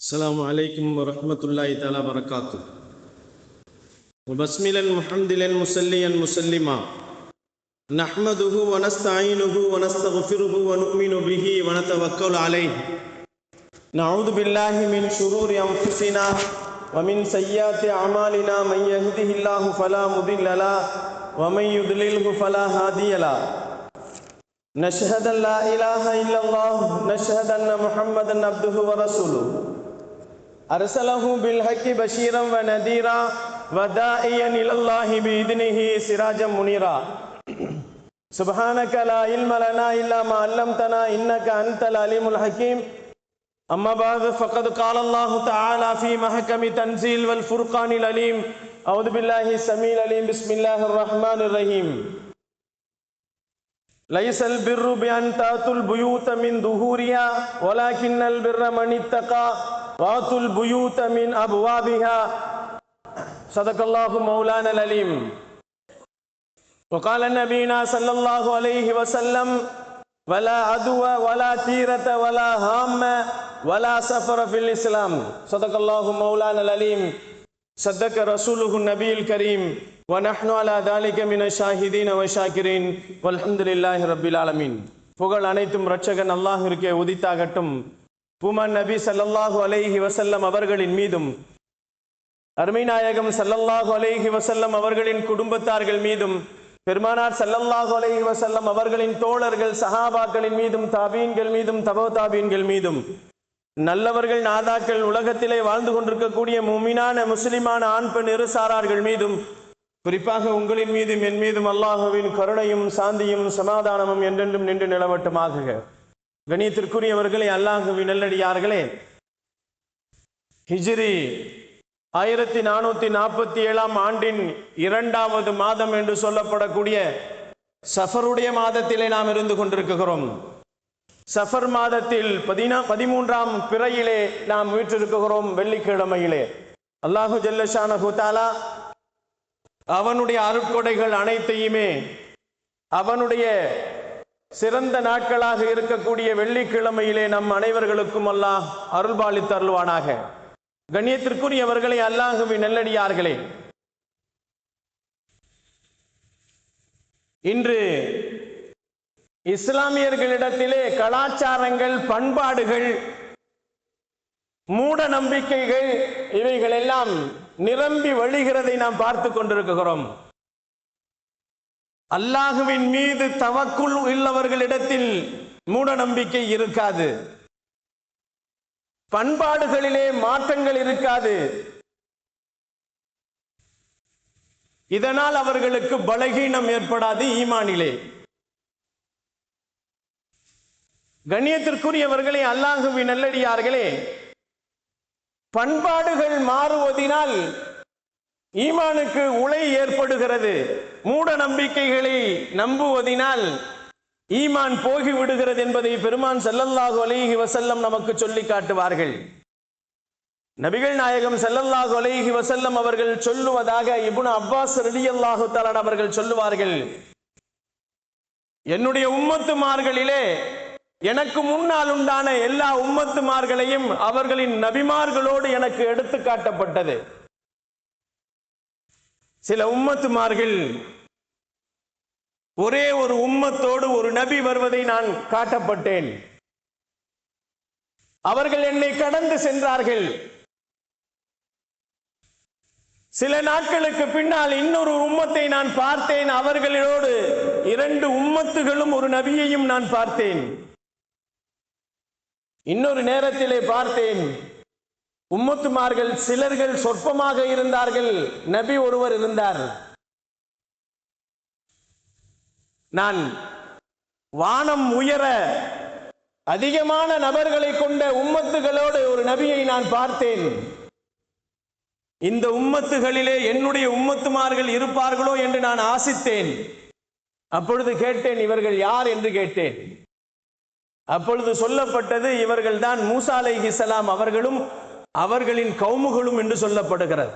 السلام عليكم ورحمة الله تعالى وبركاته. وبسملا محمدلا مسليا مسلما نحمده ونستعينه ونستغفره ونؤمن به ونتوكل عليه. نعوذ بالله من شرور أنفسنا ومن سيئات أعمالنا. من يهده الله فلا مضل له ومن يضلله فلا هادي له. نشهد أن لا إله إلا الله نشهد أن محمدا عبده ورسوله أرسله بالحق بشيرا ونذيرا وداعيا إلى الله بإذنه سراجا منيرا. سبحانك لا علم لنا إلا ما علمتنا إنك أنت العليم الحكيم. أما بعد فقد قال الله تعالى في محكم تنزيل والفرقان العليم. أعوذ بالله السميع العليم. بسم الله الرحمن الرحيم. ليس البر بأن تأتوا البيوت من ظهورها ولكن البر من اتقى وأتوا البيوت من أبوابها. صدق الله مولانا العليم. وقال نبينا صلى الله عليه وسلم ولا عدو ولا تيرة ولا هام ولا سفر في الإسلام. صدق الله مولانا العليم. صدق رسوله النبي الكريم ونحن على ذلك من الشاهدين والشاكرين والحمد لله رب العالمين. புகழ் அனைத்தும் இரட்சகன் அல்லாஹ்விற்கே உரித்தாகட்டும். பூமான் நபி ஸல்லல்லாஹு அலைஹி வஸல்லம் அவர்களின் மீதும் அருமை நாயகம் ஸல்லல்லாஹு அலைஹி வஸல்லம் அவர்களின் குடும்பத்தார்கள் மீதும் பெருமானார் ஸல்லல்லாஹு அலைஹி வஸல்லம் அவர்களின் தோழர்கள் சஹாபாக்களின் மீதும் தாபீன்கள் மீதும் தபோ தாபீன்கள் மீதும் நல்லவர்கள் நாதாக்கள் உலகத்திலே வாழ்ந்து கொண்டிருக்கக்கூடிய முஃமினான முஸ்லிமான ஆண் பெண் இரு சாரார்கள் மீதும் குறிப்பாக உங்களின் மீதும் என் மீதும் அல்லாஹுவின் கருணையும் சாந்தியும் சமாதானமும் என்றென்றும் நின்று நிலவட்டுமாக. கணியத்திற்குரியவர்களே, அல்லாஹுவின் நல்லடியார்களே, ஹிஜ்ரி 1447 ஆண்டின் 2வது மாதம் என்று சொல்லப்படக்கூடிய சஃபருடைய மாதத்திலே நாம் இருந்து கொண்டிருக்கிறோம். சஃபர் மாதத்தில் 13ஆம் பிறையிலே நாம் வீற்றிருக்கிறோம். வெள்ளிக்கிழமையிலே அல்லாஹு ஜல்ல ஷானஹு தஆலா அவனுடைய அருட்கொடைகள் அனைத்தையுமே அவனுடைய சிறந்த நாட்களாக இருக்கக்கூடிய வெள்ளிக்கிழமையிலே நம் அனைவர்களுக்கும் அல்லாஹ் அருள்பாலித்து அருள்வானாக. கண்ணியத்திற்குரியவர்களே, அல்லாஹுவின் நல்லடியார்களே, இன்று இஸ்லாமியர்களிடத்திலே கலாச்சாரங்கள், பண்பாடுகள், மூட நம்பிக்கைகள் இவைகள் எல்லாம் நிரம்பி வழிகிறதை நாம் பார்த்து கொண்டிருக்கிறோம். அல்லாஹுவின் மீது தவக்குல் உள்ளவர்களிடத்தில் மூட நம்பிக்கை இருக்காது. பண்பாடுகளிலே மாற்றங்கள் இருக்காது. இதனால் அவர்களுக்கு பலகீனம் ஏற்படாது ஈமானிலே. கண்ணியத்திற்குரியவர்களே, அல்லாஹுவின் நல்லடியார்களே, பண்பாடுகள் மாறுவதினால் ஈமானுக்கு உளை ஏற்படுகிறது. மூட நம்பிக்கைகளை நம்புவதினால் ஈமான் போகிவிடுகிறது என்பதை பெருமான் ஸல்லல்லாஹு அலைஹி வஸல்லம் நமக்கு சொல்லி காட்டுவார்கள். நபிகள் நாயகம் ஸல்லல்லாஹு அலைஹி வஸல்லம் அவர்கள் சொல்லுவதாக இப்னு அப்பாஸ் ரலியல்லாஹு தஆலா அவர்கள் சொல்லுவார்கள், என்னுடைய உம்மத்துமார்களிலே எனக்கு முன்னால் உண்டான எல்லா உம்மத்துமார்களையும் அவர்களின் நபிமார்களோடு எனக்கு எடுத்து காட்டப்பட்டது. சில உம்மத்துமார்கள் ஒரே ஒரு உம்மத்தோடு ஒரு நபி வருவதை நான் காட்டப்பட்டேன். அவர்கள் என்னை கடந்து சென்றார்கள். சில நாட்களுக்கு பின்னால் இன்னொரு உம்மத்தை நான் பார்த்தேன். அவர்களோடு 2 உம்மத்துகளும் ஒரு நபியையும் நான் பார்த்தேன். இன்னொரு நேரத்திலே பார்த்தேன், உம்மத்துமார்கள் சிலர்கள் சொற்பமாக இருந்தார்கள், நபி ஒருவர் இருந்தார். நான் வானம் உயர அதிகமான நபர்களை கொண்ட உம்மத்துகளோடு ஒரு நபியை நான் பார்த்தேன். இந்த உம்மத்துகளிலே என்னுடைய உம்மத்துமார்கள் இருப்பார்களோ என்று நான் ஆசித்தேன். அப்பொழுது கேட்டேன், இவர்கள் யார் என்று கேட்டேன். அப்பொழுது சொல்லப்பட்டது, இவர்கள் தான் மூசா அலைஹிஸ்ஸலாம் அவர்களும் அவர்களின் கௌமுகளும் என்று சொல்லப்படுகிறது.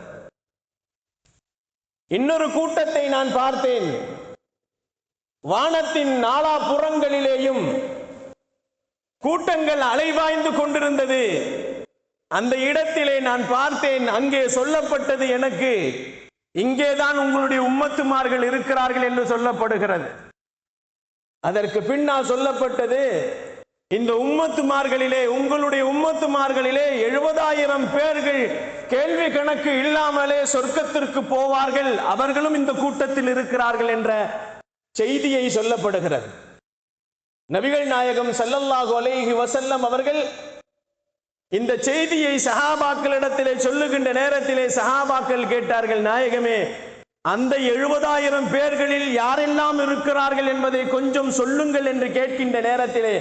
இன்னொரு கூட்டத்தை நான் பார்த்தேன். வானத்தின் நாலாபுறங்களிலேயும் கூட்டங்கள் அலைவாய்ந்து கொண்டிருந்தது. அந்த இடத்திலே நான் பார்த்தேன், அங்கே சொல்லப்பட்டது எனக்கு, இங்கேதான் உங்களுடைய உம்மத்துமார்கள் இருக்கிறார்கள் என்று சொல்லப்படுகிறது. அதற்கு பின்னால் சொல்லப்பட்டது, இந்த உம்மத்துமார்களிலே, உங்களுடைய உம்மத்துமார்களிலே 70,000 பேர்கள் கேள்வி கணக்கு இல்லாமலே சொர்க்கத்திற்கு போவார்கள், அவர்களும் இந்த கூட்டத்தில் இருக்கிறார்கள் என்ற செய்தியை சொல்லப்படுகிறது. நபிகள் நாயகம் ஸல்லல்லாஹு அலைஹி வஸல்லம் அவர்கள் இந்த செய்தியை சஹாபாக்களிடத்திலே சொல்லுகின்ற நேரத்திலே சஹாபாக்கள் கேட்டார்கள், நாயகமே, அந்த 70,000 பேர்களில் யாரெல்லாம் இருக்கிறார்கள் என்பதை கொஞ்சம் சொல்லுங்கள் என்று கேட்கின்ற நேரத்திலே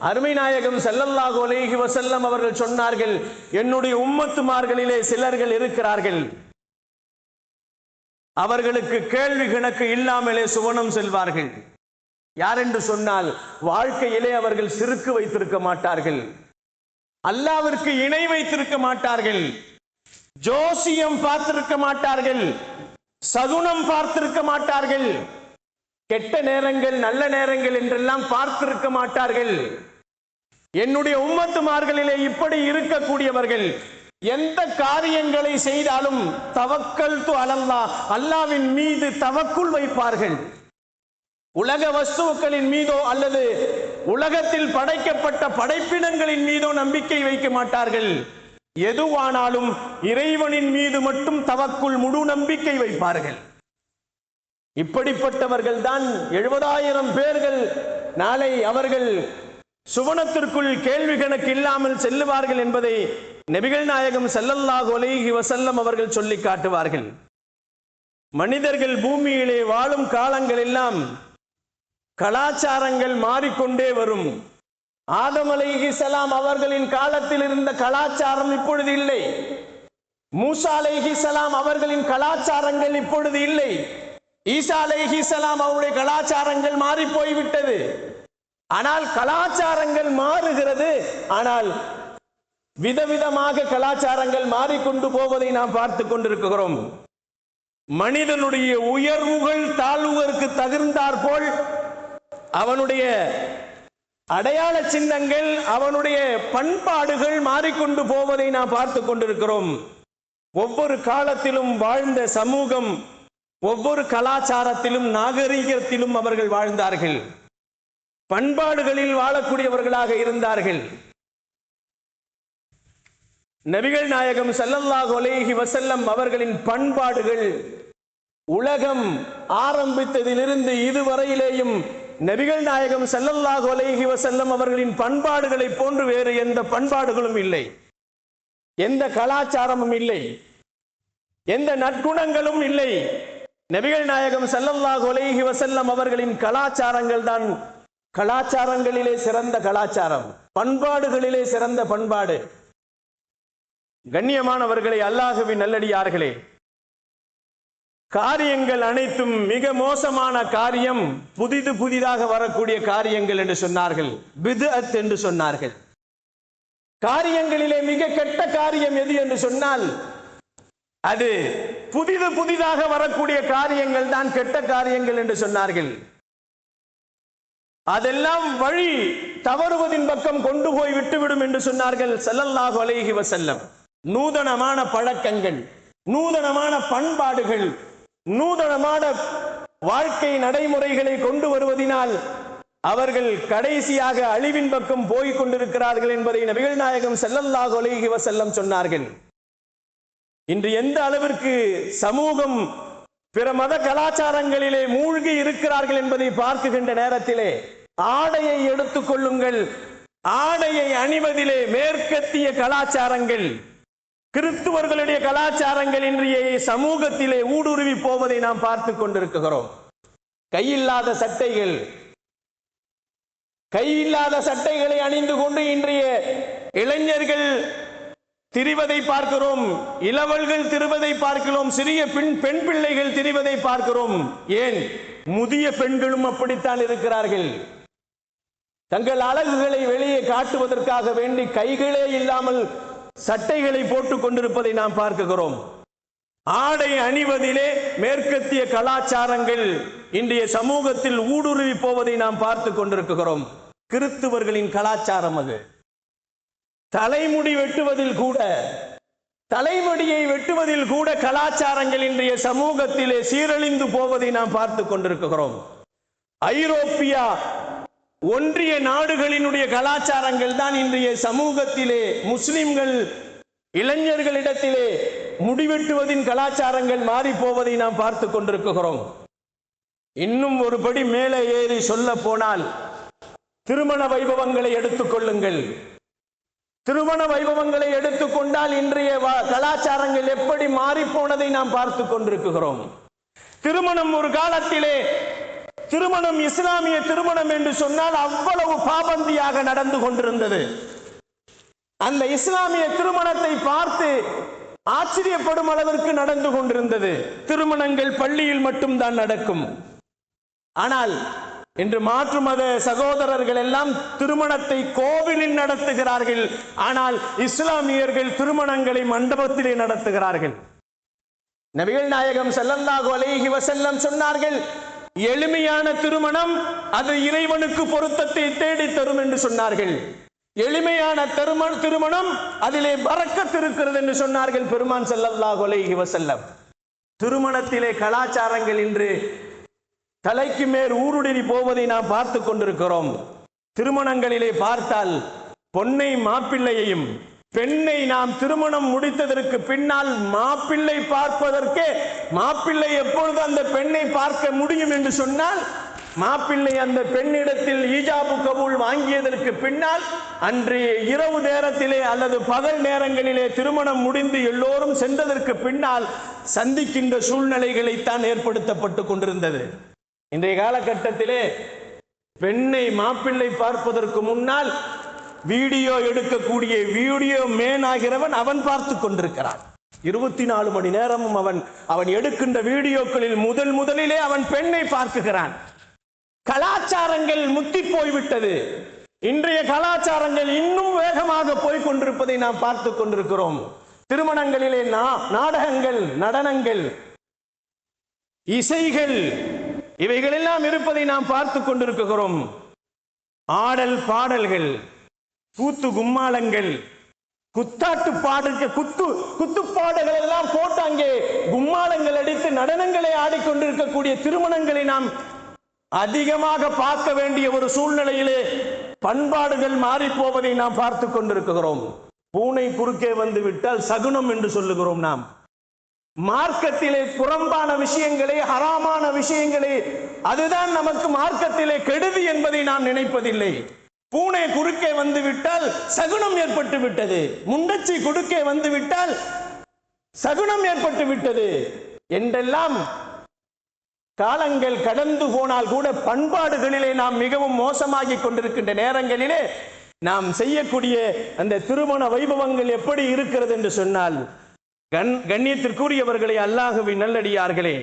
அருமை நாயகம் ஸல்லல்லாஹு அலைஹி வஸல்லம் அவர்கள் சொன்னார்கள், என்னுடைய உம்மத்துமார்களிலே சிலர்கள் இருக்கிறார்கள், அவர்களுக்கு கேள்வி கணக்கு இல்லாமலே சுவனம் செல்வார்கள். யார் என்று சொன்னால், வாழ்க்கையிலே அவர்கள் சிறுக்கு வைத்திருக்க மாட்டார்கள், அல்லாஹ்விற்கு இணை வைத்திருக்க மாட்டார்கள், ஜோசியம் பார்த்திருக்க மாட்டார்கள், சகுனம் பார்த்திருக்க மாட்டார்கள், கெட்ட நேரங்கள் நல்ல நேரங்கள் என்றெல்லாம் பார்த்திருக்க மாட்டார்கள். என்னுடைய உம்மத்துமார்களிலே இப்படி இருக்கக்கூடியவர்கள் எந்த காரியங்களை செய்தாலும் தவக்கல்து அலல்லாஹ், அல்லாஹ்வின் மீது தவக்குல் வைப்பார்கள். உலக வஸ்துக்களின் மீதோ அல்லது உலகத்தில் படைக்கப்பட்ட படைப்பினங்களின் மீதோ நம்பிக்கை வைக்க மாட்டார்கள். எதுவானாலும் இறைவனின் மீது மட்டும் தவக்குல், முழு நம்பிக்கை வைப்பார்கள். இப்படிப்பட்டவர்கள் தான் 70,000 பேர்கள் நாளை அவர்கள் சுவனத்திற்குள் கேள்வி கணக்கு இல்லாமல் செல்லுவார்கள் என்பதை நபிகள் நாயகம் ஸல்லல்லாஹு அலைஹி வஸல்லம் அவர்கள் சொல்லி காட்டுவார்கள். மனிதர்கள் பூமியிலே வாழும் காலங்கள் எல்லாம் கலாச்சாரங்கள் மாறிக்கொண்டே வரும். ஆதம் அலைஹிஸ்ஸலாம் அவர்களின் காலத்தில் இருந்த கலாச்சாரம் இப்பொழுது இல்லை. மூசா அலைஹிஸ்ஸலாம் அவர்களின் கலாச்சாரங்கள் இப்பொழுது இல்லை. ஈசா அலைஹிஸ்ஸலாம் அவருடைய கலாச்சாரங்கள் மாறி போய்விட்டது. ஆனால் கலாச்சாரங்கள் மாறுகிறது. ஆனால் விதவிதமாக கலாச்சாரங்கள் மாறிக்கொண்டு போவதை நாம் பார்த்து கொண்டிருக்கிறோம். மனிதனுடைய உயர்வுகள் தாழ்வுகளுக்கு தகுந்தாற் போல் அவனுடைய அடையாள சின்னங்கள், அவனுடைய பண்பாடுகள் மாறிக்கொண்டு போவதை நாம் பார்த்து கொண்டிருக்கிறோம். ஒவ்வொரு காலத்திலும் வாழ்ந்த சமூகம், ஒவ்வொரு கலாச்சாரத்திலும் நாகரிகத்திலும் அவர்கள் வாழ்ந்தார்கள், பண்பாடுகளில் வாழக்கூடியவர்களாக இருந்தார்கள். நபிகள் நாயகம் ஸல்லல்லாஹு அலைஹி வஸல்லம் அவர்களின் பண்பாடுகள் உலகம் ஆரம்பித்ததிலிருந்து இதுவரையிலேயும் நபிகள் நாயகம் ஸல்லல்லாஹு அலைஹி வஸல்லம் அவர்களின் பண்பாடுகளை போன்று வேறு எந்த பண்பாடுகளும் இல்லை, எந்த கலாச்சாரமும் இல்லை, எந்த நற்குணங்களும் இல்லை. நபிகள் நாயகம் ஸல்லல்லாஹு அலைஹி வஸல்லம் அவர்களின் கலாச்சாரங்கள் தான் கலாச்சாரங்களிலே சிறந்த கலாச்சாரம், பண்பாடுகளிலே சிறந்த பண்பாடு. கண்ணியமானவர்களே, அல்லாஹ்வின் நல்லடியார்களே, காரியங்கள் அனைத்தும் மிக மோசமான காரியம் புதிதாக வரக்கூடிய காரியங்கள் என்று சொன்னார்கள், பித்அத் என்று சொன்னார்கள். காரியங்களிலே மிக கெட்ட காரியம் எது என்று சொன்னால் அது புதிதாக வரக்கூடிய காரியங்கள் தான் கெட்ட காரியங்கள் என்று சொன்னார்கள். அதெல்லாம் வழி தவறுவதின் பக்கம் கொண்டு போய் விட்டுவிடும் என்று சொன்னார்கள் ஸல்லல்லாஹு அலைஹி வஸல்லம். நூதனமான பழக்கங்கள், நூதனமான பண்பாடுகள், நூதனமான வாழ்க்கை நடைமுறைகளை கொண்டு வருவதனால் அவர்கள் கடைசியாக அழிவின் பக்கம் போய் கொண்டிருக்கிறார்கள் என்பதை நபிகள் நாயகம் ஸல்லல்லாஹு அலைஹி வஸல்லம் சொன்னார்கள். இன்று எந்த அளவிற்கு சமூகம் பிற மத கலாச்சாரங்களிலே மூழ்கி இருக்கிறார்கள் என்பதை பார்க்கின்ற நேரத்திலே ஆடையை எடுத்துக் கொள்ளுங்கள். ஆடையை அணிவதிலே மேற்கத்திய கலாச்சாரங்கள், கிறிஸ்துவர்களுடைய கலாச்சாரங்கள் இன்றைய சமூகத்திலே ஊடுருவி போவதை நாம் பார்த்து கொண்டிருக்கிறோம். கையில்லாத சட்டைகளை அணிந்து கொண்டு இன்றைய இளைஞர்கள் திரிவதை பார்க்கிறோம், இளவல்கள் திரிவதை பார்க்கிறோம், சிறிய பெண் பிள்ளைகள் திரிவதை பார்க்கிறோம். ஏன், முதிய பெண்களும் அப்படித்தான் இருக்கிறார்கள். தங்கள் அழகுகளை வெளியே காட்டுவதற்காக வேண்டி கைகளே இல்லாமல் சட்டைகளை போட்டுக் கொண்டிருப்பதை நாம் பார்க்கிறோம். ஆடை அணிவதிலே மேற்கத்திய கலாச்சாரங்கள் இன்றைய சமூகத்தில் ஊடுருவி போவதை நாம் பார்த்து கொண்டிருக்கிறோம். கிறிஸ்துவர்களின் கலாச்சாரம் அது. தலைமுடி வெட்டுவதில் கூட, தலைமுடியை வெட்டுவதில் கூட கலாச்சாரங்கள் இன்றைய சமூகத்திலே சீரழிந்து போவதை நாம் பார்த்து கொண்டிருக்கிறோம். ஐரோப்பியா ஒன்றிய நாடுகளினுடைய கலாச்சாரங்கள் தான் இன்றைய சமூகத்திலே முஸ்லிம்கள் இளைஞர்களிடத்திலே முடிவெட்டுவதின் கலாச்சாரங்கள் மாறி போவதை நாம் பார்த்து கொண்டிருக்கிறோம். இன்னும் ஒரு படி மேலே ஏறி சொல்ல போனால் திருமண வைபவங்களை எடுத்துக்கொள்ளுங்கள். திருமண வைபவங்களை எடுத்துக்கொண்டால் இன்றைய கலாச்சாரங்கள் எப்படி மாறி போனதை நாம் பார்த்து கொண்டிருக்கிறோம். திருமணம் ஒரு காலத்திலே திருமணம் இஸ்லாமிய திருமணம் என்று சொன்னால் அவ்வளவு பாபந்தியாக நடந்து கொண்டிருந்தது. அந்த இஸ்லாமிய திருமணத்தை பார்த்து ஆச்சரியப்படும் அளவிற்கு நடந்து கொண்டிருந்தது. திருமணங்கள் பள்ளியில் மட்டும்தான் நடக்கும். ஆனால் இன்று மாற்று மத சகோதரர்கள் எல்லாம் திருமணத்தை கோவிலில் நடத்துகிறார்கள். ஆனால் இஸ்லாமியர்கள் திருமணங்களை மண்டபத்திலே நடத்துகிறார்கள். நபிகள் நாயகம் ஸல்லல்லாஹு அலைஹி வஸல்லம் சொன்னார்கள், எளிமையான திருமணம் அது இறைவனுக்கு பொருத்தத்தை தேடி தரும் என்று சொன்னார்கள். எளிமையான திருமணம் அதிலே பரக்கத் இருக்கிறது என்று சொன்னார்கள் பெருமான் ஸல்லல்லாஹு அலைஹி வஸல்லம். திருமணத்திலே கலாச்சாரங்கள் இன்று தலைக்கு மேல் ஊருடறி போவதை நாம் பார்த்து கொண்டிருக்கிறோம். திருமணங்களிலே பார்த்தால் பொன்னை மாப்பிள்ளையையும் பெண்ணை நாம் திருமணம் முடித்ததற்கு பின்னால் மாப்பிள்ளை பார்ப்பதற்கே மாப்பிள்ளை எப்பொழுது அந்த பெண்ணை பார்க்க முடியும் என்று சொன்னால் மாப்பிள்ளை அந்த பெண்ணிடத்தில் ஈஜாபு கபூல் வாங்கியதற்கு பின்னால் அன்றைய இரவு நேரத்திலே அல்லது பகல் நேரங்களிலே திருமணம் முடிந்து எல்லோரும் சென்றதற்கு பின்னால் சந்திக்கின்ற சூழ்நிலைகளைத்தான் ஏற்படுத்தப்பட்டு கொண்டிருந்தது. இன்றைய காலகட்டத்திலே பெண்ணை மாப்பிள்ளை பார்ப்பதற்கு முன்னால் வீடியோ எடுக்கக்கூடிய வீடியோ மேன் ஆகிறவன் அவன் பார்த்து கொண்டிருக்கிறான். 24 மணி நேரமும் அவன் எடுக்கின்ற வீடியோக்களில் முதலிலே அவன் பெண்ணை பார்க்குகிறான். கலாச்சாரங்கள் முத்தி போய்விட்டது. இன்றைய கலாச்சாரங்கள் இன்னும் வேகமாக போய் கொண்டிருப்பதை நாம் பார்த்து கொண்டிருக்கிறோம். திருமணங்களிலே நாடகங்கள், நடனங்கள், இசைகள் இவைகளெல்லாம் இருப்பதை நாம் பார்த்து கொண்டிருக்கிறோம். ஆடல் பாடல்கள், கூத்து கும்மாளங்கள், குத்தாட்டு குத்துப்பாடுகள் எல்லாம் போட்டு அங்கே கும்மாளங்கள் அடித்து நடனங்களை ஆடிக்கொண்டிருக்கக்கூடிய திருமணங்களை நாம் அதிகமாக பார்க்க வேண்டிய ஒரு சூழ்நிலையிலே பண்பாடுகள் மாறி போவதை நாம் பார்த்து கொண்டிருக்கிறோம். பூனை குறுக்கே வந்து விட்டால் சகுனம் என்று சொல்லுகிறோம் நாம். மார்க்கத்திலே புறம்பான விஷயங்களே, ஹராமான விஷயங்களே, அதுதான் நமக்கு மார்க்கத்திலே கெடுதி என்பதை நாம் நினைப்பதில்லை. பூனை குறுக்கே வந்து விட்டால் சகுனம் ஏற்பட்டு விட்டது, முண்டச்சி குறுக்கே வந்து விட்டால் சகுனம் ஏற்பட்டு விட்டது என்றெல்லாம் காலங்கள் கடந்து போனால் கூட பண்பாடுகளிலே நாம் மிகவும் மோசமாகி கொண்டிருக்கின்ற நேரங்களிலே நாம் செய்யக்கூடிய அந்த திருமண வைபவங்கள் எப்படி இருக்கிறது என்று சொன்னால், கண்ணியத்திற்குரியவர்களே, அல்லாஹ்வின் நல்லடியார்களே,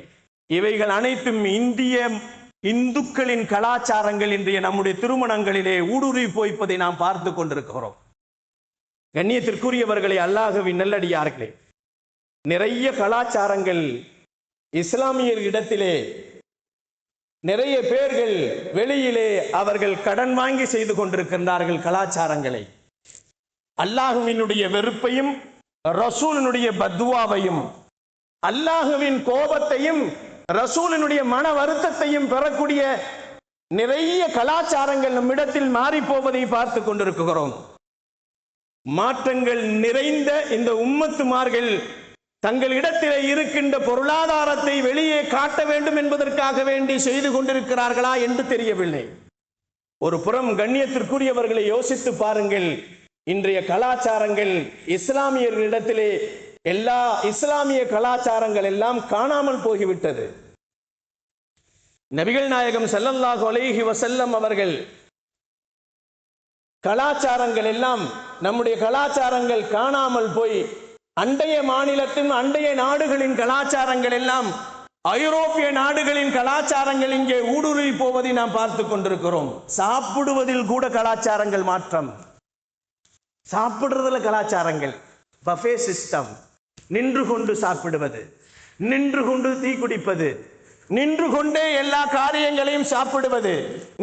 இவைகள் அனைத்தும் இந்துக்களின் கலாச்சாரங்கள் இன்றைய நம்முடைய திருமணங்களிலே ஊடுருவி போய்ப்பதை நாம் பார்த்து கொண்டிருக்கிறோம். கண்ணியத்திற்குரியவர்களே, அல்லாஹ்வின் நல்லடியார்களே, நிறைய கலாச்சாரங்கள் இஸ்லாமியர் இடத்திலே நிறைய பேர்கள் வெளியிலே அவர்கள் கடன் வாங்கி செய்து கொண்டிருக்கின்றார்கள் கலாச்சாரங்களை. அல்லாஹ்வினுடைய வெறுப்பையும் ரசூலினுடைய பத்வாவையும் அல்லாஹ்வின் கோபத்தையும் ரசூலினுடைய மன வருத்தத்தையும் பெறக்கூடிய நிறைய கலாச்சாரங்கள் நம்மிடத்தில் மாறி போவதை பார்த்து கொண்டிருக்கிறோம். மாற்றங்கள் நிறைந்த இந்த உம்மத்துமார்கள் தங்களிடத்திலே இருக்கின்ற பொருளாதாரத்தை வெளியே காட்ட வேண்டும் என்பதற்காக வேண்டி செய்து கொண்டிருக்கிறார்களா என்று தெரியவில்லை. ஒரு புறம் கண்ணியத்திற்குரியவர்களை யோசித்து பாருங்கள். இன்றைய கலாச்சாரங்கள் இஸ்லாமியர்களிடத்திலே எல்லா இஸ்லாமிய கலாச்சாரங்கள் எல்லாம் காணாமல் போய்விட்டது. நபிகள் நாயகம் ஸல்லல்லாஹு அலைஹி வஸல்லம் அவர்கள் கலாச்சாரங்கள் எல்லாம், நம்முடைய கலாச்சாரங்கள் காணாமல் போய் அண்டைய மாநிலத்தின் அண்டைய நாடுகளின் கலாச்சாரங்கள் எல்லாம் ஐரோப்பிய நாடுகளின் கலாச்சாரங்கள் இங்கே ஊடுருவி போவதை நாம் பார்த்து கொண்டிருக்கிறோம். சாப்பிடுவதில் கூட கலாச்சாரங்கள் மாற்றம். சாப்பிடுறதுல கலாச்சாரங்கள், பஃபே சிஸ்டம், நின்று கொண்டு சாப்பிடுவது, நின்று கொண்டு தீ குடிப்பது, நின்று கொண்டே எல்லா காரியங்களையும் சாப்பிடுவது,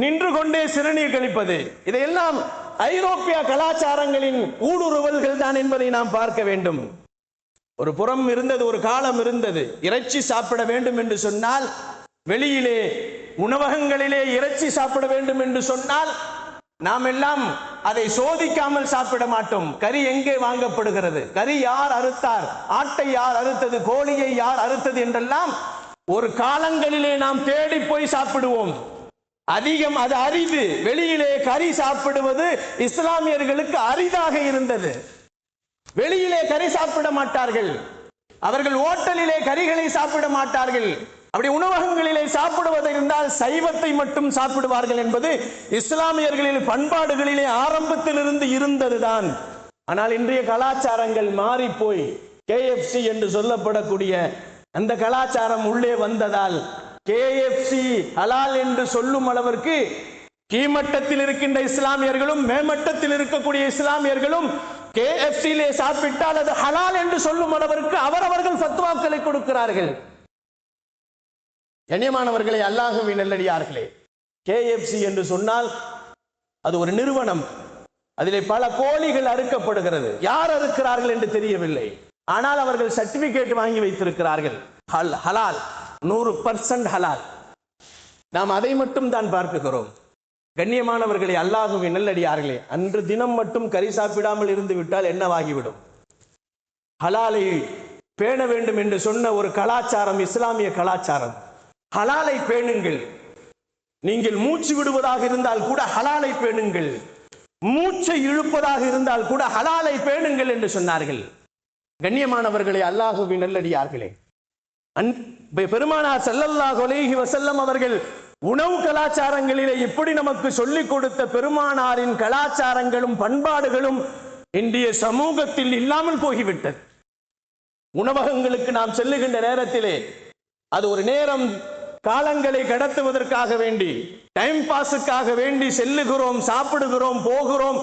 நின்று கொண்டே சிறுநீர் கழிப்பது, இதையெல்லாம் ஐரோப்பிய கலாச்சாரங்களின் ஊடுருவல்கள் தான் என்பதை நாம் பார்க்க வேண்டும். ஒரு புறம் இருந்தது, ஒரு காலம் இருந்தது, இறைச்சி சாப்பிட வேண்டும் என்று சொன்னால், வெளியிலே உணவகங்களிலே இறைச்சி சாப்பிட வேண்டும் என்று சொன்னால் நாம் எல்லாம் அதை சோதிக்காமல் சாப்பிட மாட்டோம். கறி எங்கே வாங்கப்படுகிறது, கறி யார் அறுத்தார், ஆட்டை யார் அறுத்தது, கோழியை யார் அறுத்தது என்றெல்லாம் ஒரு காலங்களிலே நாம் தேடி போய் சாப்பிடுவோம். அதிகம் அது அரிது. வெளியிலே கறி சாப்பிடுவது இஸ்லாமியர்களுக்கு அரிதாக இருந்தது. வெளியிலே கறி சாப்பிட மாட்டார்கள். அவர்கள் ஓட்டலிலே கறிகளை சாப்பிட மாட்டார்கள். அப்படி உணவகங்களிலே சாப்பிடுவது இருந்தால் சைவத்தை மட்டும் சாப்பிடுவார்கள் என்பது இஸ்லாமியர்களின் பண்பாடுகளிலே ஆரம்பத்திலிருந்து இருந்ததுதான். ஆனால் இன்றைய கலாச்சாரங்கள் மாறி போய் KFC என்று சொல்லப்படக்கூடிய அந்த கலாச்சாரம் உள்ளே வந்ததால் KFC ஹலால் என்று சொல்லும் அளவிற்கு கீழ்மட்டத்தில் இருக்கின்ற இஸ்லாமியர்களும் மேமட்டத்தில் இருக்கக்கூடிய இஸ்லாமியர்களும் KFC சாப்பிட்டால் அது ஹலால் என்று சொல்லும் அளவிற்கு அவரவர்கள் ஃபத்வாக்களை கொடுக்கிறார்கள். கண்ணியமானவர்களே, அல்லாஹ்வின் நல்லடியார்களே, KFC என்று சொன்னால் அது ஒரு நிறுவனம். அதிலே பல கோழிகள் அறுக்கப்படுகிறது. யார் அறுக்கிறார்கள் என்று தெரியவில்லை. ஆனால் அவர்கள் சர்டிபிகேட் வாங்கி வைத்திருக்கிறார்கள். ஹலால், 100% ஹலால். நாம் அதை மட்டும் தான் பார்க்கிறோம். கண்ணியமானவர்களே, அல்லாஹ்வின் நல்லடியார்களே, அன்று தினம் மட்டும் கறி சாப்பிடாமல் இருந்து விட்டால் என்னவாகிவிடும்? ஹலாலை பேண வேண்டும் என்று சொன்ன ஒரு கலாச்சாரம் இஸ்லாமிய கலாச்சாரம். ஹலாலை பேணுங்கள். நீங்கள் மூச்சு விடுவதாக இருந்தால் கூட ஹலாலை பேணுங்கள். மூச்சை இழுப்பதாக இருந்தால் கூட ஹலாலை பேணுங்கள் என்று சொன்னார்கள். கண்ணியமானவர்களே, அல்லாஹ்வின் நல்லடியார்களே, பெருமானார் ஸல்லல்லாஹு அலைஹி வஸல்லம் அவர்கள் உணவு கலாச்சாரங்களிலே இப்படி நமக்கு சொல்லிக் கொடுத்த பெருமானாரின் கலாச்சாரங்களும் பண்பாடுகளும் இன்றைய சமூகத்தில் இல்லாமல் போய்விட்டது. உணவகங்களுக்கு நாம் செல்லுகின்ற நேரத்திலே அது ஒரு நேரம் காலங்களை கடத்துவதற்காக வேண்டி, டைம் பாஸுக்காக வேண்டி செல்லுகிறோம், சாப்பிடுகிறோம், போகிறோம்,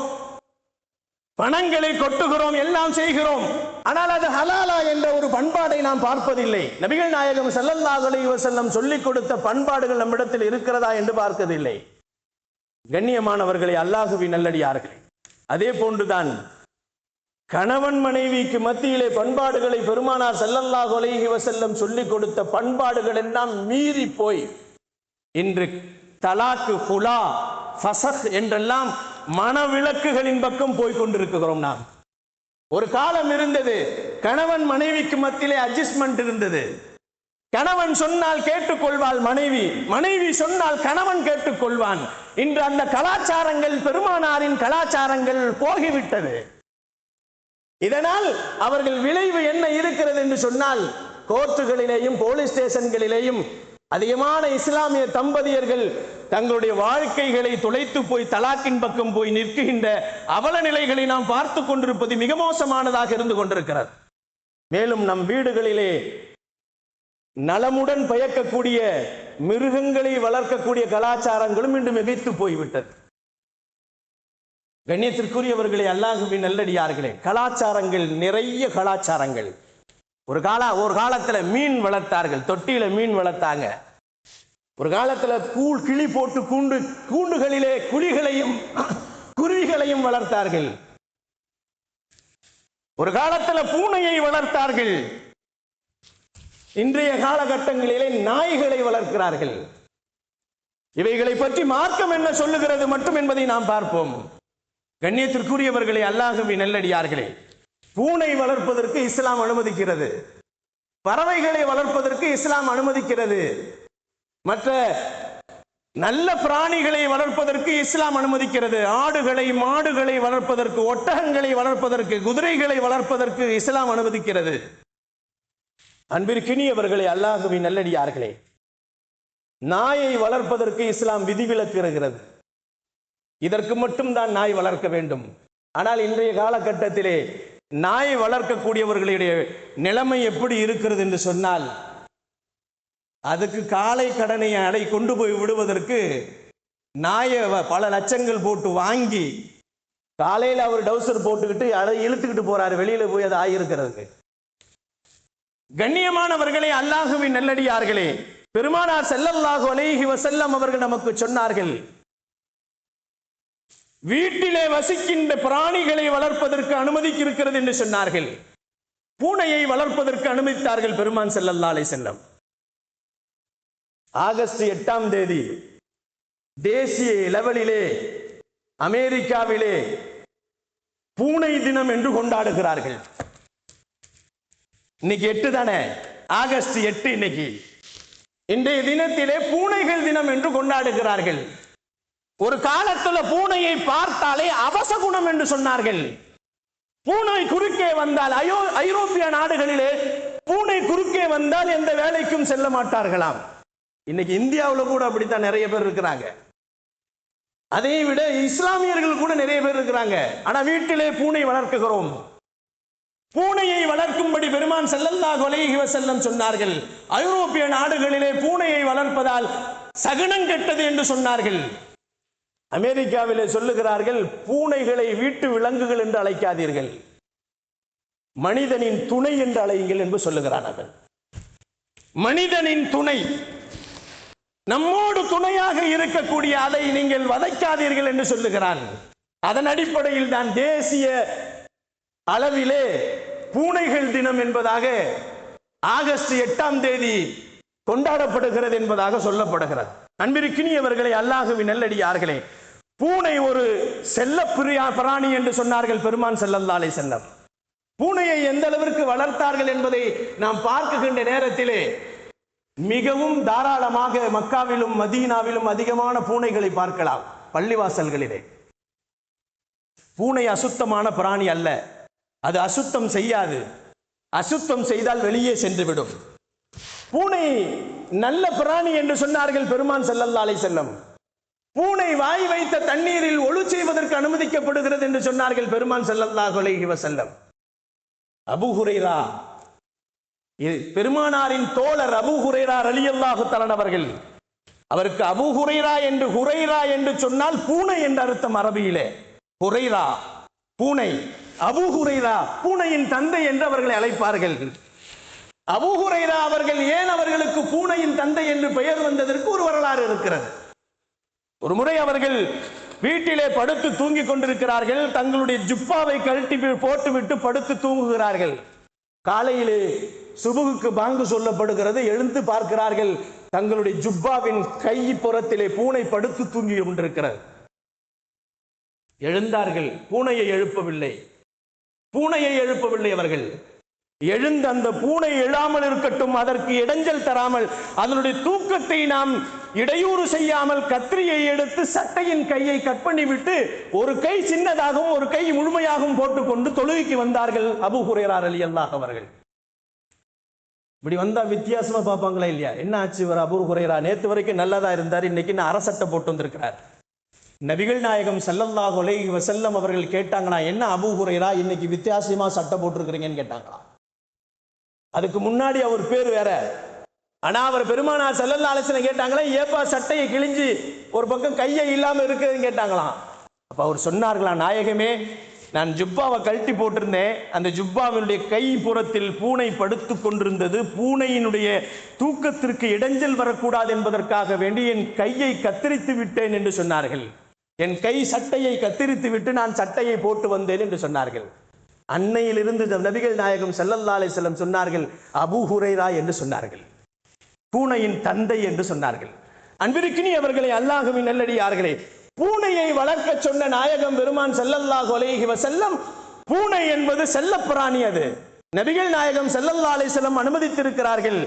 பணங்களை கொட்டுகிறோம், எல்லாம் செய்கிறோம். ஆனால் அது ஹலாலா என்ற ஒரு பண்பாடை நாம் பார்ப்பதில்லை. நபிகள் நாயகம் ஸல்லல்லாஹு அலைஹி வஸல்லம் சொல்லிக் கொடுத்த பண்பாடுகள் நம்மிடத்தில் இருக்கிறதா என்று பார்ப்பதில்லை. கண்ணியமானவர்களே, அல்லாஹ்வின் நல்லடியார்களே, அதே போன்றுதான் கணவன் மனைவிக்கு மத்தியிலே பண்பாடுகளை பெருமானார் ஸல்லல்லாஹு அலைஹி வஸல்லம் சொல்லிக் கொடுத்த பண்பாடுகள் எல்லாம் மீறி போய் இன்று தலாக்கு, ஹுலா, ஃபஸஹ் என்றெல்லாம் மனவிலக்குகளின் பக்கம் போய் கொண்டிருக்கிறோம். நாம் ஒரு காலம் இருந்தது, கணவன் மனைவிக்கு மத்தியிலே அட்ஜஸ்ட்மெண்ட் இருந்தது. கணவன் சொன்னால் கேட்டுக்கொள்வாள் மனைவி, மனைவி சொன்னால் கணவன் கேட்டுக்கொள்வான். இன்று அந்த கலாச்சாரங்கள், பெருமானாரின் கலாச்சாரங்கள் போகிவிட்டது. இதனால் அவர்கள் விளைவு என்ன இருக்கிறது என்று சொன்னால், கோர்ட்டுகளிலேயும் போலீஸ் ஸ்டேஷன்களிலேயும் அதிகமான இஸ்லாமிய தம்பதியர்கள் தங்களுடைய வாழ்க்கைகளை தொலைத்து போய் தலாக்கின் பக்கம் போய் நிற்கின்ற அவல நிலைகளை நாம் பார்த்து கொண்டிருப்பது மிக மோசமானதாக இருந்து கொண்டிருக்கிறது. மேலும் நம் வீடுகளிலே நலமுடன் பயக்கக்கூடிய மிருகங்களை வளர்க்கக்கூடிய கலாச்சாரங்களும் இன்று மிகைத்து போய்விட்டது. கண்ணியத்திற்குரியவர்களே, அல்லாஹ்வின் நல்லடியார்களே, கலாச்சாரங்கள், நிறைய கலாச்சாரங்கள். ஒரு காலத்துல மீன் வளர்த்தார்கள், தொட்டியில மீன் வளர்த்தாங்க. ஒரு காலத்துல கிளி போட்டு கூண்டுகளிலே குழிகளையும் குருவிகளையும் வளர்த்தார்கள். ஒரு காலத்துல பூனையை வளர்த்தார்கள். இன்றைய காலகட்டங்களிலே நாய்களை வளர்க்கிறார்கள். இவைகளை பற்றி மார்க்கம் என்ன சொல்லுகிறது மட்டும் என்பதை நாம் பார்ப்போம். கண்ணியத்திற்குரியவர்களே, அல்லாஹ்வின் நல்லடியார்களே, பூனை வளர்ப்பதற்கு இஸ்லாம் அனுமதிக்கிறது. பறவைகளை வளர்ப்பதற்கு இஸ்லாம் அனுமதிக்கிறது. மற்ற நல்ல பிராணிகளை வளர்ப்பதற்கு இஸ்லாம் அனுமதிக்கிறது. ஆடுகளை, மாடுகளை வளர்ப்பதற்கு, ஒட்டகங்களை வளர்ப்பதற்கு, குதிரைகளை வளர்ப்பதற்கு இஸ்லாம் அனுமதிக்கிறது. அன்பிற்கினியவர்களே, அல்லாஹ்வின் நல்லடியார்களே, நாயை வளர்ப்பதற்கு இஸ்லாம் விதிவிலக்கு இருக்கிறது. இதற்கு மட்டும் தான் நாய் வளர்க்க வேண்டும். ஆனால் இன்றைய காலகட்டத்திலே நாய் வளர்க்கக்கூடியவர்களுடைய நிலைமை எப்படி இருக்கிறது என்று சொன்னால், அதுக்கு காலை கடனை கொண்டு போய் விடுவதற்கு நாயை பல லட்சங்கள் போட்டு வாங்கி காலையில் அவர் டவுசர் போட்டுக்கிட்டு அதை இழுத்துக்கிட்டு போறாரு வெளியில போய் அது ஆகியிருக்கிறது. கண்ணியமானவர்களே, அல்லாஹ்வின் நல்லடியார்களே, பெருமானார் ஸல்லல்லாஹு அலைஹி வஸல்லம் அவர்கள் நமக்கு சொன்னார்கள், வீட்டிலே வசிக்கின்ற பிராணிகளை வளர்ப்பதற்கு அனுமதிக்கு இருக்கிறது என்று சொன்னார்கள். பூனையை வளர்ப்பதற்கு அனுமதித்தார்கள் பெருமான் ஸல்லல்லாஹு அலைஹி வஸல்லம். ஆகஸ்ட் 8ஆம் தேதி தேசிய லெவலிலே அமெரிக்காவிலே பூனை தினம் என்று கொண்டாடுகிறார்கள். இன்னைக்கு 8 தானே, ஆகஸ்ட் 8 இன்னைக்கு. இன்றைய தினத்திலே பூனைகள் தினம் என்று கொண்டாடுகிறார்கள். ஒரு காலத்துல பூனையை பார்த்தாலே அவசகுணம் என்று சொன்னார்கள். பூனை குறுக்கே வந்தால், ஐரோப்பிய நாடுகளிலே பூனை குறுக்கே வந்தால் எந்த வேலைக்கும் செல்ல மாட்டார்களாம். இன்னைக்கு இந்தியாவில் கூட அப்படித்தான் நிறைய பேர் இருக்கிறாங்க. அதை விட இஸ்லாமியர்கள் கூட நிறைய பேர் இருக்கிறாங்க. ஆனா வீட்டிலே பூனை வளர்க்குகிறோம். பூனையை வளர்க்கும்படி பெருமான் ஸல்லல்லாஹு அலைஹி வஸல்லம் சொன்னார்கள். ஐரோப்பிய நாடுகளிலே பூனையை வளர்ப்பதால் சகுனம் கெட்டது என்று சொன்னார்கள். அமெரிக்காவிலே சொல்லுகிறார்கள், பூனைகளை வீட்டு விலங்குகள் என்று அழைக்காதீர்கள், மனிதனின் துணை என்று அழையுங்கள் என்று சொல்லுகிறார்கள். மனிதனின் துணை, நம்மோடு துணையாக இருக்கக்கூடிய அதை நீங்கள் வதைக்காதீர்கள் என்று சொல்லுகிறான். அதன் அடிப்படையில் தான் தேசிய அளவிலே பூனைகள் தினம் என்பதாக ஆகஸ்ட் 8ஆம் தேதி கொண்டாடப்படுகிறது என்பதாக சொல்லப்படுகிறது. அன்பிற்கினியவர்களே, அல்லாஹ்வின் நல்லடியார்களே, பூனை ஒரு செல்ல பிராணி என்று சொன்னார்கள் பெருமான் ஸல்லல்லாஹு அலைஹி வஸல்லம். பூனையை எந்த அளவிற்கு வளர்த்தார்கள் என்பதை நாம் பார்க்கின்ற நேரத்திலே மிகவும் தாராளமாக மக்காவிலும் மதீனாவிலும் அதிகமான பூனைகளை பார்க்கலாம். பள்ளிவாசல்களிலே பூனை அசுத்தமான பிராணி அல்ல, அது அசுத்தம் செய்யாது. அசுத்தம் செய்தால் வெளியே சென்றுவிடும். பூனை நல்ல பிராணி என்று சொன்னார்கள் பெருமான் ஸல்லல்லாஹு அலைஹி வஸல்லம். பூனை வாய் வைத்த தண்ணீரில் ஒழு செய்வதற்கு அனுமதிக்கப்படுகிறது என்று சொன்னார்கள் பெருமான் ஸல்லல்லாஹு அலைஹி வஸல்லம். அபூ ஹுரைரா, பெருமானாரின் தோழர் அபூ ஹுரைரா ரலியல்லாஹு தஆலா அவர்கள், அவருக்கு அபூ ஹுரைரா என்று சொன்னால் பூனை என்ற அர்த்தம் அரபியிலே. ஹுரைரா பூனை, அபூ ஹுரைரா பூனையின் தந்தை என்று அவர்களை அழைப்பார்கள். அபூ ஹுரைரா அவர்கள் ஏன் அவர்களுக்கு பூனையின் தந்தை என்று பெயர் வந்ததற்கு ஒரு வரலாறு இருக்கிறது. ஒரு முறை அவர்கள் வீட்டிலே படுத்து தூங்கிக் கொண்டிருக்கிறார்கள். தங்களுடைய ஜுப்பாவை கழட்டி போட்டுவிட்டு படுத்து தூங்குகிறார்கள். காலையிலே சுபுகுக்கு பாங்கு சொல்லப்படுகிறது. எழுந்து பார்க்கிறார்கள், தங்களுடைய ஜுப்பாவின் கை புறத்திலே பூனை படுத்து தூங்கி கொண்டிருக்கிறது. எழுந்தார்கள், பூனையை எழுப்பவில்லை அவர்கள். எழுந்து அந்த பூனை எழாமல் இருக்கட்டும், அதற்கு இடைஞ்சல் தராமல், அதனுடைய தூக்கத்தை நாம் இடையூறு செய்யாமல் கத்திரியை எடுத்து சட்டையின் கையை கட் பண்ணிவிட்டு ஒரு கை சின்னதாகவும் ஒரு கை முழுமையாகவும் போட்டுக்கொண்டு தொழுகைக்கு வந்தார்கள் அபூ ஹுரைரா ரலியல்லாஹு அவர்கள். இப்படி வந்தா வித்தியாசமா பார்ப்பாங்களா இல்லையா? என்ன ஆச்சு இவர் அபூ ஹுரைரா? நேத்து வரைக்கும் நல்லதா இருந்தார், இன்னைக்கு நான் அரசட்டை போட்டு வந்திருக்கிறார். நபிகள் நாயகம் ஸல்லல்லாஹு அலைஹி வஸல்லம் அவர்கள் கேட்டாங்களா, என்ன அபூ ஹுரைரா இன்னைக்கு வித்தியாசமா சட்டை போட்டிருக்கிறீங்கன்னு கேட்டாங்களா. அதுக்கு முன்னாடி அவர் பேர் வேற. ஆனா அவர் பெருமானார் ஸல்லல்லாஹு அலைஹி வஸல்லம் கேட்டாங்களா, ஏப்பா சட்டையை கிழிஞ்சு ஒரு பக்கம் கையை இல்லாம இருக்குதுன்னு கேட்டாங்களாம். அப்ப அவர் சொன்னார்களா, நாயகமே, நான் ஜுப்பாவை கழட்டி போட்டிருந்தேன், அந்த ஜுப்பாவினுடைய கை புறத்தில் பூனை படுத்து கொண்டிருந்தது, பூனையினுடைய தூக்கத்திற்கு இடைஞ்சல் வரக்கூடாது என்பதற்காக வேண்டி என் கையை கத்தரித்து விட்டேன் என்று சொன்னார்கள். என் கை சட்டையை கத்தரித்து விட்டு நான் சட்டையை போட்டு வந்தேன் என்று சொன்னார்கள். அன்னையிலிருந்து நபிகள் நாயகம் ஸல்லல்லாஹு அலைஹி வஸல்லம் சொன்னார்கள், அபூ ஹுரைரா என்று சொன்னார்கள், பூனையின் தந்தை என்று சொன்னார்கள். அன்பிற்கினியவர்களே, அல்லாஹ்வின் நல்லடியார்களே, பூனையை வளர்க்க சொன்ன நாயகம் பெருமான் ஸல்லல்லாஹு அலைஹி வஸல்லம், பூனை என்பது செல்லப்பிராணி. அது நபிகள் நாயகம் ஸல்லல்லாஹு அலைஹி வஸல்லம் அனுமதித்திருக்கிறார்கள்.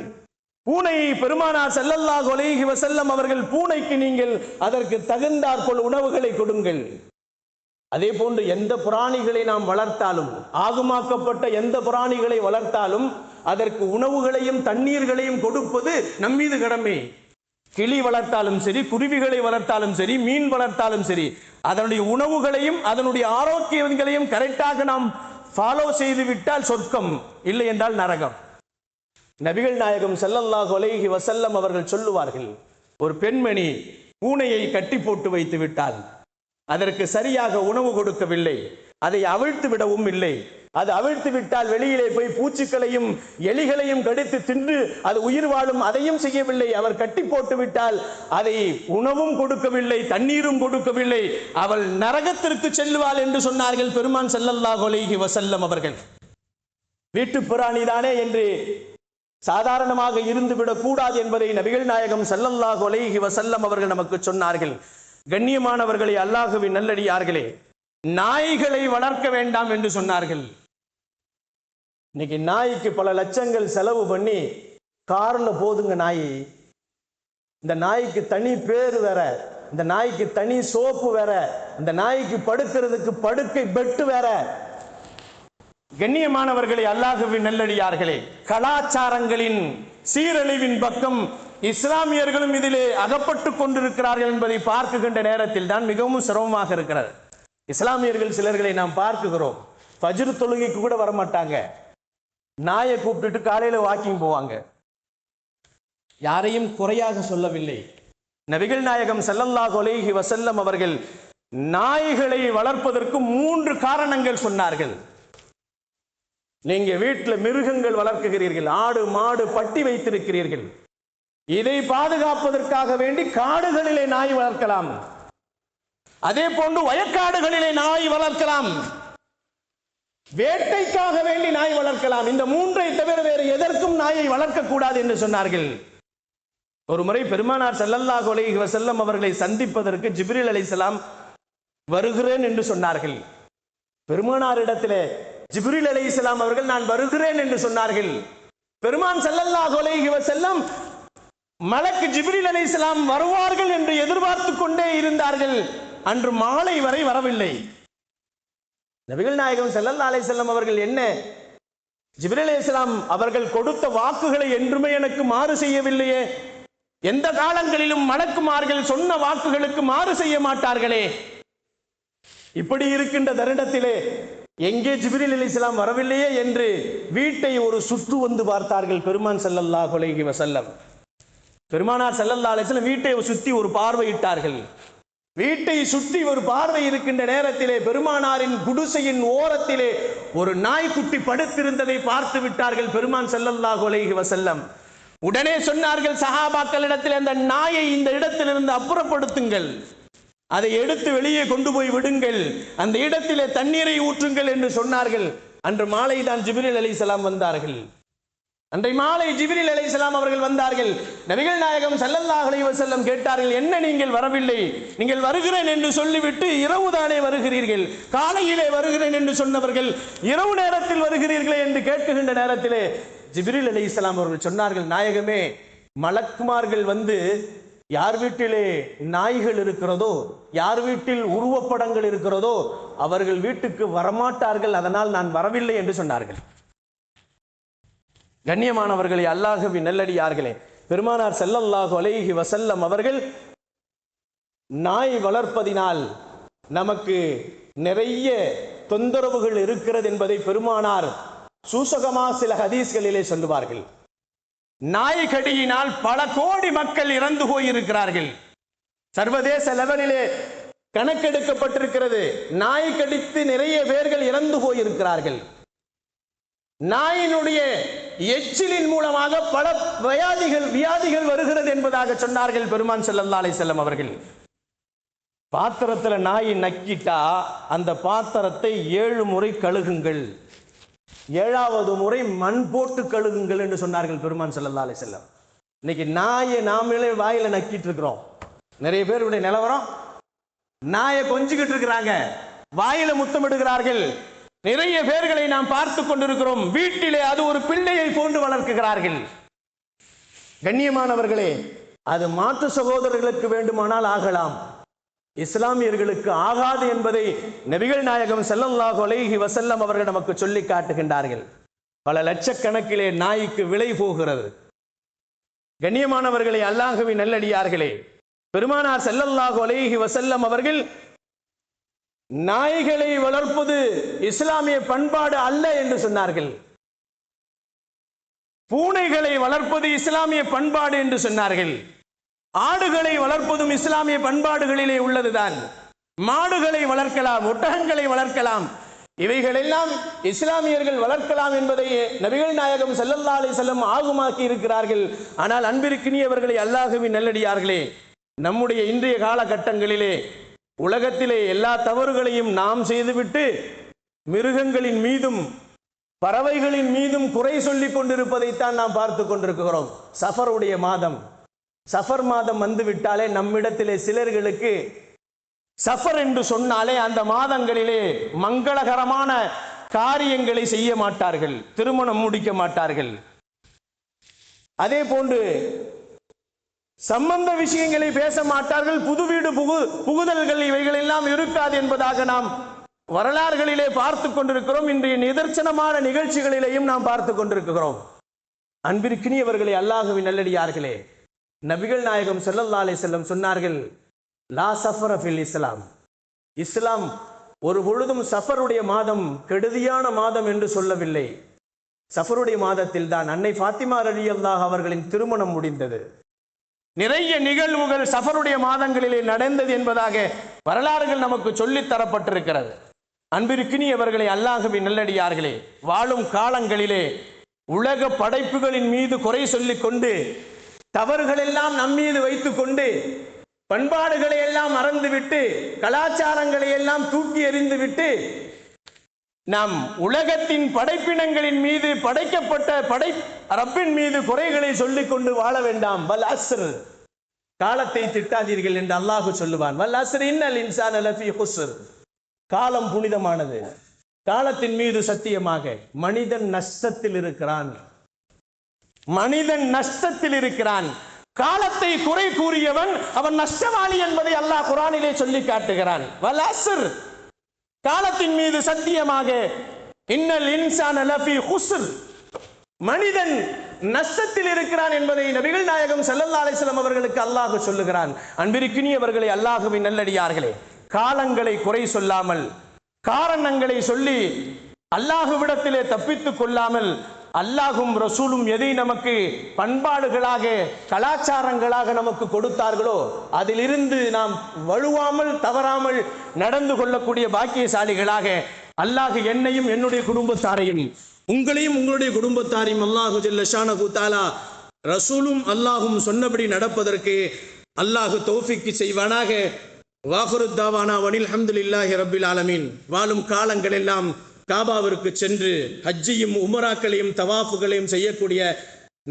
பூனையை பெருமானார் ஸல்லல்லாஹு அலைஹி வஸல்லம் அவர்கள், பூனைக்கு நீங்கள் அதற்கு தகுந்தாற்போல் உணவுகளை கொடுங்கள். அதே போன்று எந்த பிராணிகளை நாம் வளர்த்தாலும், ஆகுமாக்கப்பட்ட எந்த பிராணிகளை வளர்த்தாலும் அதற்கு உணவுகளையும் தண்ணீர்களையும் கொடுப்பது நம்மீது கடமை. கிளி வளர்த்தாலும் சரி, குருவிகளை வளர்த்தாலும் சரி, மீன் வளர்த்தாலும் சரி, அதனுடைய உணவுகளையும் அதனுடைய ஆரோக்கியங்களையும் கரெக்டாக நாம் ஃபாலோ செய்து விட்டால் சொர்க்கம், இல்லை என்றால் நரகம். நபிகள் நாயகம் ஸல்லல்லாஹு அலைஹி வஸல்லம் அவர்கள் சொல்லுவார்கள், ஒரு பெண்மணி பூனையை கட்டி போட்டு வைத்து விட்டால், அதற்கு சரியாக உணவு கொடுக்கவில்லை, அதை அவிழ்த்து விடவும் இல்லை, அது அவிழ்த்து விட்டால் வெளியிலே போய் பூச்சிகளையும் எலிகளையும் கடித்து தின்று அது உயிர் வாழும். அதையும் செய்யவில்லை. அவர் கட்டி போட்டு விட்டால் அதை உணவும் கொடுக்கவில்லை, தண்ணீரும் கொடுக்கவில்லை. அவள் நரகத்திற்கு செல்லுவாள் என்று சொன்னார்கள் பெருமான் ஸல்லல்லாஹு அலைஹி வஸல்லம் அவர்கள். வீட்டு பிராணிதானே என்று சாதாரணமாக இருந்துவிடக் கூடாது என்பதை நபிகள் நாயகம் ஸல்லல்லாஹு அலைஹி வஸல்லம் அவர்கள் நமக்கு சொன்னார்கள். கண்ணியமானவர்களே, அல்லாஹ்வின் நல்லடியார்களே, நாய்களை வளர்க்க வேண்டாம் என்று சொன்னார்கள். இன்னைக்கு நாய்க்கு பல லட்சங்கள் செலவு பண்ணி கார்ல போதுங்க நாய். இந்த நாய்க்கு தனி பேர் வேற, இந்த நாய்க்கு தனி சோப்பு வேற, இந்த நாய்க்கு படுக்கிறதுக்கு படுக்கை பெட்டு வேற. கண்ணியமானவர்களே, அல்லாஹ்வின் நல்லடியார்களே, கலாச்சாரங்களின் சீரழிவின் பக்கம் இஸ்லாமியர்களும் இதிலே அகப்பட்டு கொண்டிருக்கிறார்கள் என்பதை பார்க்குகின்ற நேரத்தில் தான் மிகவும் சிரமமாக இருக்கிறது. இஸ்லாமியர்கள் சிலர்களை நாம் பார்க்குகிறோம், ஃபஜ்ர் தொழுகைக்கு கூட வரமாட்டாங்க, நாயை கூப்பிட்டுட்டு காலையில வாக்கிங் போவாங்க. யாரையும் குறையாக சொல்லவில்லை. நபிகள் நாயகம் ஸல்லல்லாஹு அலைஹி வஸல்லம் அவர்கள் நாய்களை வளர்ப்பதற்கு 3 காரணங்கள் சொன்னார்கள். நீங்க வீட்டில் மிருகங்கள் வளர்க்குகிறீர்கள், ஆடு மாடு பட்டி வைத்திருக்கிறீர்கள், இதை பாதுகாப்பதற்காக வேண்டி காடுகளிலே நாய் வளர்க்கலாம், அதே போன்று வயக்காடுகளிலே நாய் வளர்க்கலாம், வேட்டைக்காக வேண்டி நாய் வளர்க்கலாம். இந்த 3ஐ தவிர வேறு எதற்கும் நாயை வளர்க்க கூடாது என்று சொன்னார்கள். ஒரு முறை பெருமானார் ஸல்லல்லாஹு அலைஹி வஸல்லம் அவர்களை சந்திப்பதற்கு ஜிப்ரீல் அலைஹிஸ்ஸலாம் வருகிறேன் என்று சொன்னார்கள். பெருமானார் இடத்திலே ஜிப்ரீல் அலைஹிஸ்ஸலாம் அவர்கள் நான் வருகிறேன் என்று சொன்னார்கள். பெருமான் ஸல்லல்லாஹு அலைஹி வஸல்லம் மலக்கு ஜிப்ரீல் அலைஹிஸ்ஸலாம் வருவார்கள் என்று எதிர்பார்த்து கொண்டே இருந்தார்கள். அன்று மாலை வரை வரவில்லை. நபிகள் நாயகம் ஸல்லல்லாஹு அலைஹி வஸல்லம் அவர்கள் என்ன, ஜிப்ரீல் அலைஹிஸ்ஸலாம் அவர்கள் கொடுத்த வாக்குகளை என்றுமே எனக்கு மாறு செய்யவில்லையே, எந்த காலங்களிலும் மலக்குமார்கள் சொன்ன வாக்குகளுக்கு மாறு செய்ய மாட்டார்களே, இப்படி இருக்கின்ற தருணத்திலே எங்கே ஜிப்ரீல் அலைஹிஸ்ஸலாம் வரவில்லையே என்று வீட்டை ஒரு சுற்று வந்து பார்த்தார்கள் பெருமான் ஸல்லல்லாஹு அலைஹி வஸல்லம். பெருமானார் ஸல்லல்லாஹு அலைஹி வஸல்லம் வீட்டை சுற்றி ஒரு பார்வையிட்டார்கள். வீட்டை சுற்றி ஒரு பார்வை இருக்கின்ற நேரத்திலே பெருமானாரின் குடிசையின் ஓரத்திலே ஒரு நாய்க்குட்டி படுத்திருந்ததை பார்த்து விட்டார்கள் பெருமான் ஸல்லல்லாஹு அலைஹி வஸல்லம். உடனே சொன்னார்கள் சஹாபாக்களிடத்தில், அந்த நாயை இந்த இடத்திலிருந்து அப்புறப்படுத்துங்கள், அதை எடுத்து வெளியே கொண்டு போய் விடுங்கள், அந்த இடத்திலே தண்ணீரை ஊற்றுங்கள் என்று சொன்னார்கள். அன்று மாலை தான் ஜிப்ரீல் அலைஹிஸ்ஸலாம் வந்தார்கள். அன்றை மாலை ஜிப்ரீல் அலைஹிஸ்ஸலாம் அவர்கள் வந்தார்கள். நபிகள் நாயகம் ஸல்லல்லாஹு அலைஹி வஸல்லம் கேட்டார்கள், என்ன நீங்கள் வரவில்லை, நீங்கள் வருகிறேன் என்று சொல்லிவிட்டு இரவு தானே வருகிறீர்கள், காலையிலே வருகிறேன் என்று சொன்னவர்கள் இரவு நேரத்தில் வருகிறீர்களே என்று கேட்கின்ற நேரத்திலே ஜிப்ரீல் அலைஹிஸ்ஸலாம் அவர்கள் சொன்னார்கள், நாயகமே, மலக்குமார்கள் வந்து யார் வீட்டிலே நாய்கள் இருக்கிறதோ, யார் வீட்டில் உருவப்படங்கள் இருக்கிறதோ அவர்கள் வீட்டுக்கு வரமாட்டார்கள், அதனால் நான் வரவில்லை என்று சொன்னார்கள். கண்ணியமானவர்களே, அல்லாஹ்வின் நல்லடியார்களே, பெருமானார் ஸல்லல்லாஹு அலைஹி வஸல்லம் அவர்கள் நாய் வளர்ப்பதினால் நமக்கு நிறைய தொந்தரவுகள் இருக்கிறது என்பதை பெருமானார் சூசகமாக சில ஹதீஸ்களிலே சொல்லுவார்கள். நாய் கடியினால் பல கோடி மக்கள் இறந்து போயிருக்கிறார்கள். சர்வதேச லெவலிலே கணக்கெடுக்கப்பட்டிருக்கிறது. நாய் கடித்து நிறைய பேர்கள் இறந்து போயிருக்கிறார்கள். நாயினுடைய எச்சிலின் மூலமாக பல வியாதிகள் வருகிறது என்பதாக சொன்னார்கள் பெருமான் ஸல்லல்லாஹு அலைஹி வஸல்லம் அவர்கள். பாத்திரத்துல நாய் நக்கிட்டா அந்த பாத்திரத்தை 7 முறை கழுகுங்கள், 7வது முறை மண் போட்டு கழுகுங்கள் என்று சொன்னார்கள் பெருமான் ஸல்லல்லாஹு அலைஹி வஸல்லம். இன்னைக்கு நாயை நாமளே வாயில நக்கிட்டு இருக்கிறோம். நிறைய பேருடைய நிலவரம், நாயை கொஞ்சிக்கிட்டு இருக்கிறாங்க, வாயில முத்தமிடுகிறார்கள். நிறைய பேர்களை நாம் பார்த்து கொண்டிருக்கிறோம். வீட்டிலே அது ஒரு பிள்ளையை போன்று வளர்க்கிறார்கள். கண்ணியமானவர்களே, அது மாற்று சகோதரர்களுக்கு வேண்டுமானால் ஆகலாம், இஸ்லாமியர்களுக்கு ஆகாது என்பதை நபிகள் நாயகம் ஸல்லல்லாஹு அலைஹி வஸல்லம் அவர்கள் நமக்கு சொல்லி காட்டுகின்றார்கள். பல லட்சக்கணக்கிலே நாய்க்கு விலை போகிறது. கண்ணியமானவர்களே, அல்லாஹ்வின் நல்லடியார்களே, பெருமானார் ஸல்லல்லாஹு அலைஹி வஸல்லம் அவர்கள் நாய்களை வளர்ப்பது இஸ்லாமிய பண்பாடு அல்ல என்று சொன்னார்கள். பூனைகளை வளர்ப்பது இஸ்லாமிய பண்பாடு என்று சொன்னார்கள். ஆடுகளை வளர்ப்பதும் இஸ்லாமிய பண்பாடுகளிலே உள்ளதுதான். மாடுகளை வளர்க்கலாம், ஒட்டகங்களை வளர்க்கலாம். இவைகளெல்லாம் இஸ்லாமியர்கள் வளர்க்கலாம் என்பதை நபிகள் நாயகம் ஸல்லல்லாஹு அலைஹி வஸல்லம் ஆகுமாக்கி இருக்கிறார்கள். ஆனால் அன்பிற்கினியவர்களே, அல்லாஹ்வின் நல்லடியார்களே, நம்முடைய இன்றைய காலகட்டங்களிலே உலகத்திலே எல்லா தவறுகளையும் நாம் செய்துவிட்டு மிருகங்களின் மீதும் பறவைகளின் மீதும் குறை சொல்லிக் கொண்டிருப்பதைத்தான் நாம் பார்த்து கொண்டிருக்கிறோம். சஃபருடைய மாதம், சஃபர் மாதம் வந்துவிட்டாலே நம்மிடத்திலே சிலர்களுக்கு சஃபர் என்று சொன்னாலே அந்த மாதங்களிலே மங்களகரமான காரியங்களை செய்ய மாட்டார்கள், திருமணம் முடிக்க மாட்டார்கள். அதே போன்று சம்பந்த விஷயங்களை பேச மாட்டார்கள், புது வீடு புகுதல்கள் இவைகள் எல்லாம் இருக்காது என்பதாக நாம் வரலாறுகளிலே பார்த்து கொண்டிருக்கிறோம். இன்றைய நிதர்சனமான நிகழ்ச்சிகளிலேயும் நாம் பார்த்து கொண்டிருக்கிறோம். அன்பிற்கினியவர்களே, அல்லாஹ்வின் நல்லடியார்களே, நபிகள் நாயகம் ஸல்லல்லாஹு அலைஹி வஸல்லம் சொன்னார்கள், லா சஃபர ஃபில் இஸ்லாம். இஸ்லாம் ஒரு பொழுதும் சஃபருடைய மாதம் கெடுதியான மாதம் என்று சொல்லவில்லை. சஃபருடைய மாதத்தில் தான் அன்னை ஃபாத்திமா ரலியல்லாஹு அவர்களின் திருமணம் முடிந்தது. நிறைய நிகழ்வுகள் சஃபருடைய மாதங்களிலே நடந்தது என்பதாக வரலாறுகள் நமக்கு சொல்லித் தரப்பட்டிருக்கிறது. அன்பிற்கினியவர்களே, அல்லாஹ்வின் நல்லடியார்களே, வாழும் காலங்களிலே உலக படைப்புகளின் மீது குறை சொல்லிக் கொண்டு தவறுகள் எல்லாம் நம்மீது வைத்துக் கொண்டு பண்பாடுகளை எல்லாம் மறந்துவிட்டு கலாச்சாரங்களை எல்லாம் தூக்கி எறிந்துவிட்டு நாம் உலகத்தின் படைப்பினங்களின் மீது படைக்கப்பட்ட ரப்பின் மீது குறைகளை சொல்லிக் கொண்டு வாழ வேண்டாம். வல் அஸ்ர், காலத்தை திட்டாதீர்கள் என்று அல்லாஹ் சொல்லுவான். வல் அஸ்ர் இன்னல் இன்சான லஃபீ குஸ்ர். காலம் புனிதமானது. காலத்தின் மீது சத்தியமாக மனிதன் நஷ்டத்தில் இருக்கிறான், மனிதன் நஷ்டத்தில் இருக்கிறான். காலத்தை குறை கூறியவன் அவன் நஷ்டவாளி என்பதை அல்லாஹ் குர்ஆனிலே சொல்லி காட்டுகிறான். வல் அஸ்ர், காலத்தின் மீது சத்தியமாக, இன்னல் இன்சான லஃபீ குஸ்ர், மனிதன் நஷ்டத்தில் இருக்கிறான் என்பதை நபிகள் நாயகம் ஸல்லல்லாஹு அலைஹி வஸல்லம் அவர்களுக்கு அல்லாஹ் சொல்லுகிறான். அன்பிற்கினியவர்களே, அல்லாஹ்வின் நல்லடியார்களே, காலங்களை குறை சொல்லாமல் காரணங்களை சொல்லி அல்லாஹ்விடத்திலே தப்பித்துக் கொள்ளாமல் அல்லாஹும் ரசூலும் எதை நமக்கு பண்பாடுகளாக கலாச்சாரங்களாக நமக்கு கொடுத்தார்களோ அதிலிருந்து நாம் வழுவாமல் தவறாமல் நடந்து கொள்ளக்கூடிய பாக்கியசாலிகளாக அல்லாஹ் என்னையும் என்னுடைய குடும்பத்தாரையும் உங்களையும் உங்களுடைய குடும்பத்தாரையும் அல்லாஹு ஜல்ல ஷானஹு தஆலா ரசூலும் அல்லாஹும் சொன்னபடி நடப்பதற்கு அல்லாஹ் தௌஃபீக் செய்வானாக. வாஹிரு தாவானா வனில் ஹம்துலில்லாஹி ரப்பில் ஆலமீன். வாழும் காலங்கள் எல்லாம் காபாவிற்கு சென்று ஹஜ்ஜையும் உம்ராக்களையும் தவாஃபுகளையும் செய்யக்கூடிய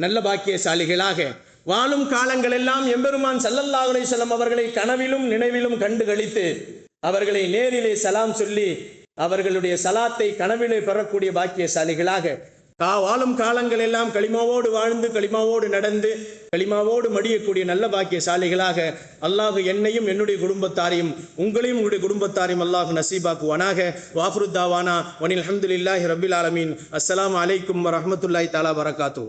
நல்ல பாக்கியசாலிகளாக வாழும் காலங்கள் எல்லாம் எம்பெருமான் ஸல்லல்லாஹு அலைஹி வஸல்லம் அவர்களை கனவிலும் நினைவிலும் கண்டு களித்து அவர்களை நேரிலே சலாம் சொல்லி அவர்களுடைய சலாத்தை கனவிலே பெறக்கூடிய பாக்கியசாலிகளாக வாழும் காலங்கள் எல்லாம் களிமாவோடு வாழ்ந்து களிமாவோடு நடந்து களிமாவோடு மடியக்கூடிய நல்ல பாக்கியசாலிகளாக அல்லாஹ் என்னையும் என்னுடைய குடும்பத்தாரையும் உங்களையும் உங்களுடைய குடும்பத்தாரையும் அல்லாஹ் நசீபாக்குவானாக. வாஃபிரு தாவானா வனில் ஹம்துலில்லாஹி ரப்பில் ஆலமீன். அஸ்ஸலாமு அலைக்கும் வரஹ்மத்துல்லாஹி தஆலா பரகாத்துஹு.